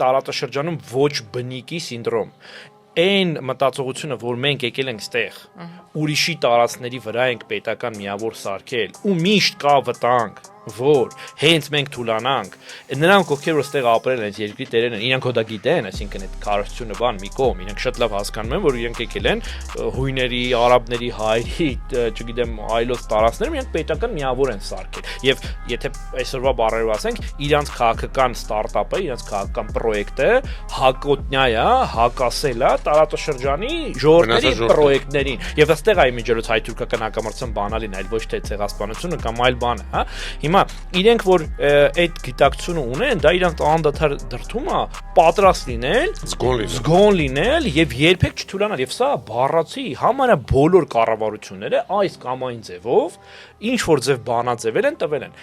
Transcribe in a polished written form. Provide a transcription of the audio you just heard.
տարածաշրջանում ոչ բնիկի սինդրոմ։ Այն մտածողությունը, որ մենք եկել ենք ստեղ, ուրիշի տարածքների վրա ենք պետական միավոր սարքել, ու միշտ կա վտանգ, որ հենց մենք թուլանանք, նրանք ովքեր որ ստեղ ապրել են, երկրի տերերն են, իրանք հոդա գիտեն, այսինքն այդ քարոզությունը բան մի կողմ, իրանք շատ լավ հասկանում են, որ իրանք եկել են հույների, արաբների, հայերի, չգիտեմ, այլոց տարածքներում, իրանք պետական միավոր են սարքել։ Եվ եթե այսօրվա բառերով ասենք, իրանք քաղաքական ստարտափը, իրանք քաղաքական պրոյեկտը հակոտնյա է, հակասել է տարածաշրջանի ժողովրդների պրոյեկտներին։ Եվ այստեղ այ միջերոց հայ-թուրքական հակամարտության բանալին, այլ ոչ թե ցեղասպանությունը կամ այլ բան է, հա։ Հիմա իրենք որ այդ գիտակցությունը ունեն, դա իրանք անդադար դրթում է պատրաստ լինել, զգոն լինել եւ երբեք չթուլանալ, եւ սա բառացի համարյա բոլոր կառավարությունները այս կամ այն ձևով ինչ որ ձև բանաձևել են տվել են։